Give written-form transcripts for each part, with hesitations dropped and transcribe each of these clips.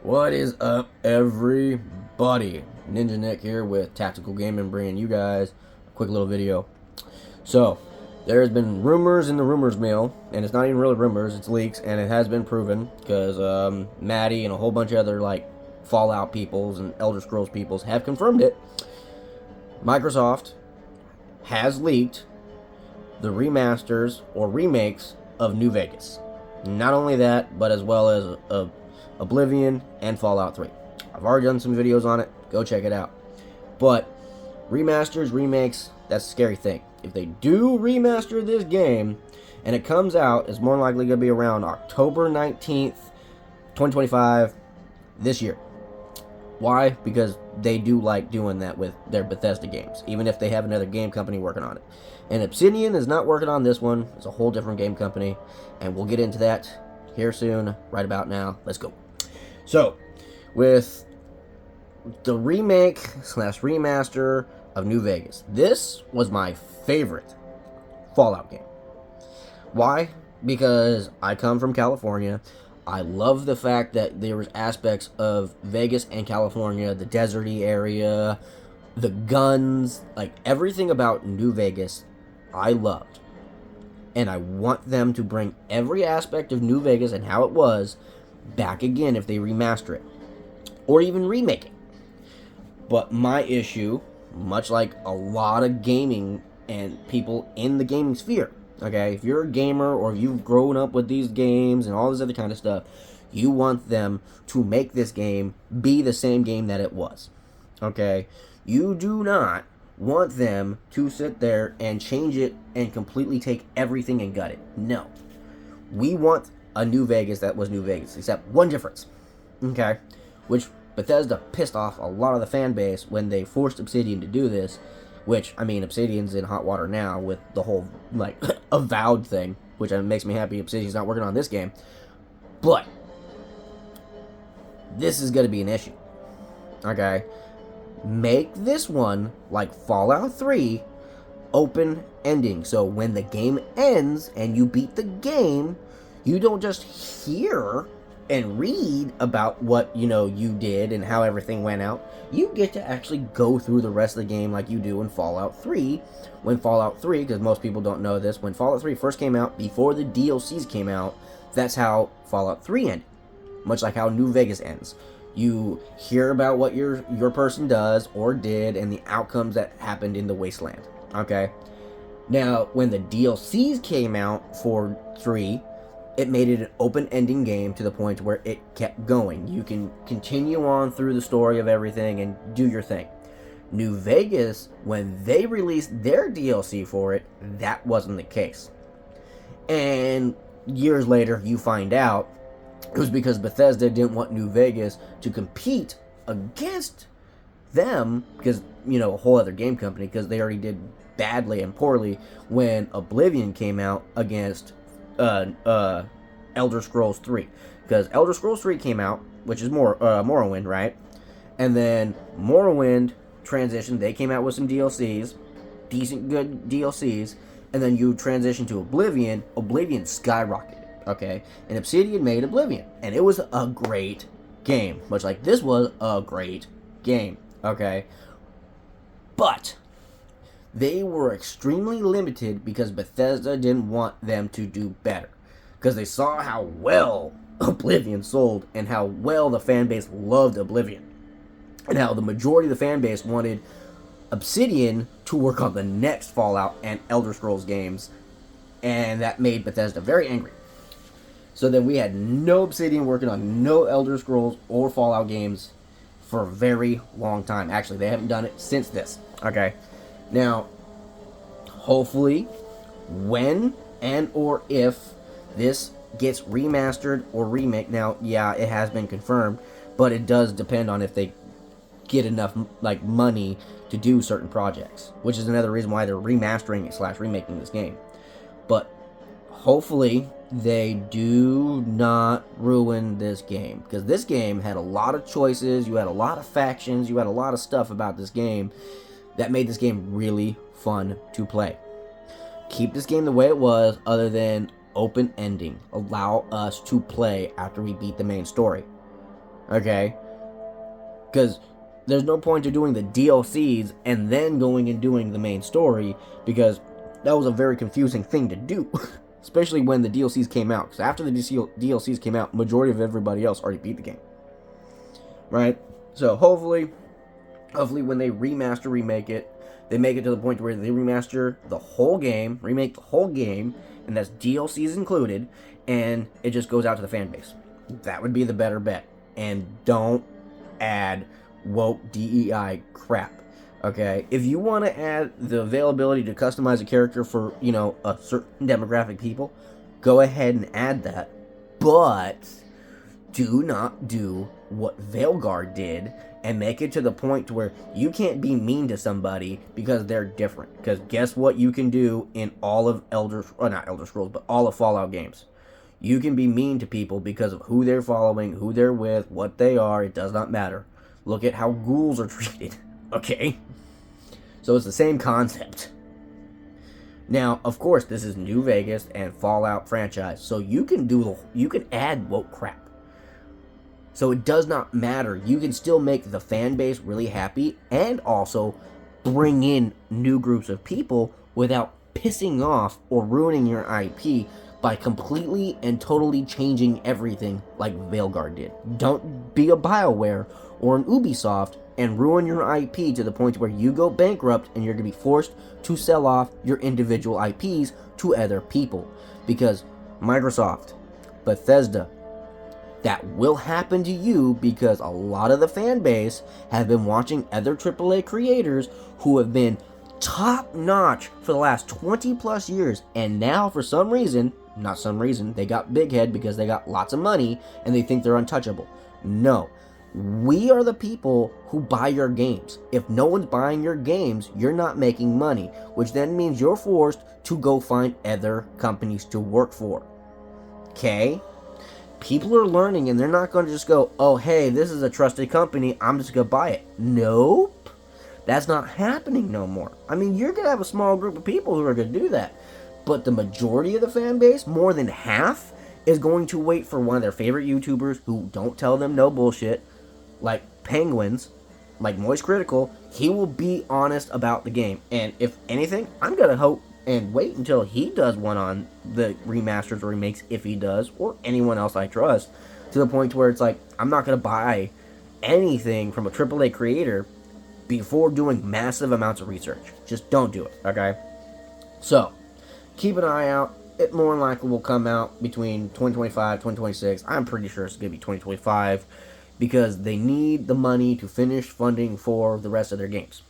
What is up, everybody? Ninja Nick here with Tactical Gaming, bringing you guys a quick little video. So, there's been rumors in the rumors mill, and it's not even really rumors, it's leaks, and it has been proven because Maddie and a whole bunch of other like Fallout peoples and Elder Scrolls peoples have confirmed it. Microsoft has leaked the remasters or remakes of New Vegas. Not only that, but as well as Oblivion and Fallout 3. I've already done some videos on it. Go check it out. But remasters, remakes, that's a scary thing. If they do remaster this game and it comes out, it's more likely going to be around October 19th, 2025, this year. Why? Because they do like doing that with their Bethesda games, even if they have another game company working on it. And Obsidian is not working on this one. It's a whole different game company, and we'll get into that here soon, right about now. Let's go. So, with the remake slash remaster of New Vegas, this was my favorite Fallout game. Why? Because I come from California. I love the fact that there was aspects of Vegas and California, the deserty area, the guns, like everything about New Vegas I loved. And I want them to bring every aspect of New Vegas and how it was back again if they remaster it. Or even remake it. But my issue, much like a lot of gaming and people in the gaming sphere, okay, if you're a gamer or if you've grown up with these games and all this other kind of stuff, you want them to make this game be the same game that it was. Okay? You do not want them to sit there and change it and completely take everything and gut it. No. We want a New Vegas that was New Vegas, except one difference. Okay? Which Bethesda pissed off a lot of the fan base when they forced Obsidian to do this. Which, I mean, Obsidian's in hot water now with the whole, like, avowed thing. Which makes me happy Obsidian's not working on this game. But this is going to be an issue. Okay? Make this one, like Fallout 3, open ending. So when the game ends and you beat the game, you don't just hear and read about what, you did and how everything went out. You get to actually go through the rest of the game like you do in Fallout 3. When Fallout 3, because most people don't know this, when Fallout 3 first came out, before the DLCs came out, that's how Fallout 3 ended. Much like how New Vegas ends. You hear about what your person does or did and the outcomes that happened in the wasteland. Okay? Now, when the DLCs came out for 3, it made it an open-ending game to the point where it kept going. You can continue on through the story of everything and do your thing. New Vegas, when they released their DLC for it, that wasn't the case. And years later, you find out it was because Bethesda didn't want New Vegas to compete against them, because, a whole other game company, because they already did badly and poorly when Oblivion came out against Elder Scrolls 3. Because Elder Scrolls 3 came out, which is Morrowind, right? And then Morrowind transitioned. They came out with some DLCs, decent, good DLCs. And then you transition to Oblivion. Oblivion skyrocketed, okay? And Obsidian made Oblivion. And it was a great game. Much like this was a great game, okay? But they were extremely limited because Bethesda didn't want them to do better. Because they saw how well Oblivion sold and how well the fan base loved Oblivion. And how the majority of the fan base wanted Obsidian to work on the next Fallout and Elder Scrolls games. And that made Bethesda very angry. So then we had no Obsidian working on no Elder Scrolls or Fallout games for a very long time. Actually, they haven't done it since this. Okay? Now, hopefully, when and or if this gets remastered or remake, now, yeah, it has been confirmed, but it does depend on if they get enough, money to do certain projects, which is another reason why they're remastering / remaking this game. But hopefully, they do not ruin this game, because this game had a lot of choices, you had a lot of factions, you had a lot of stuff about this game that made this game really fun to play. Keep this game the way it was, other than open ending. Allow us to play after we beat the main story. Okay? Because there's no point to doing the DLCs and then going and doing the main story, because that was a very confusing thing to do. Especially when the DLCs came out. Because after the DLCs came out, majority of everybody else already beat the game. Right? So hopefully when they remake it, they make it to the point where they remaster the whole game, remake the whole game, and that's DLCs included, and it just goes out to the fan base. That would be the better bet. And don't add woke DEI crap. Okay, if you want to add the availability to customize a character for, a certain demographic people, go ahead and add that. But do not do what Veilguard did and make it to the point to where you can't be mean to somebody because they're different. Because guess what you can do in all of not Elder Scrolls, but all of Fallout games? You can be mean to people because of who they're following, who they're with, what they are. It does not matter. Look at how ghouls are treated. Okay? So it's the same concept. Now, of course, this is New Vegas and Fallout franchise, so you can add woke crap. So it does not matter. You can still make the fan base really happy and also bring in new groups of people without pissing off or ruining your IP by completely and totally changing everything like Veilguard did. Don't be a BioWare or an Ubisoft and ruin your IP to the point where you go bankrupt and you're going to be forced to sell off your individual IPs to other people. Because Microsoft, Bethesda, that will happen to you because a lot of the fan base have been watching other AAA creators who have been top notch for the last 20 plus years, and now for some reason, they got big head because they got lots of money and they think they're untouchable. No. We are the people who buy your games. If no one's buying your games, you're not making money, which then means you're forced to go find other companies to work for. Okay? People are learning and they're not going to just go, oh, hey, this is a trusted company, I'm just going to buy it. Nope. That's not happening no more. I mean, you're going to have a small group of people who are going to do that. But the majority of the fan base, more than half, is going to wait for one of their favorite YouTubers who don't tell them no bullshit, like Penguins, like Moist Critical. He will be honest about the game. And if anything, I'm going to hope and wait until he does one on the remasters or remakes, if he does, or anyone else I trust, to the point where it's like, I'm not going to buy anything from a AAA creator before doing massive amounts of research. Just don't do it, okay? So, keep an eye out. It more than likely will come out between 2025, 2026. I'm pretty sure it's going to be 2025 because they need the money to finish funding for the rest of their games.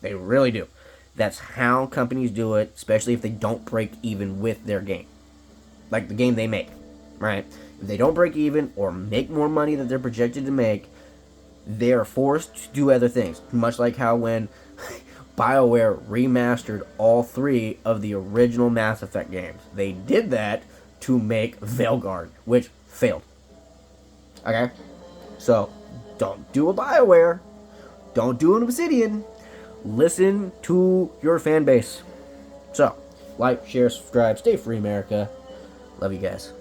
They really do. That's how companies do it, especially if they don't break even with their game. Like the game they make, right? If they don't break even or make more money than they're projected to make, they are forced to do other things. Much like how when BioWare remastered all 3 of the original Mass Effect games. They did that to make Veilguard, which failed. Okay? So, don't do a BioWare. Don't do an Obsidian. Listen to your fan base. So, like, share, subscribe, stay free, America. Love you guys.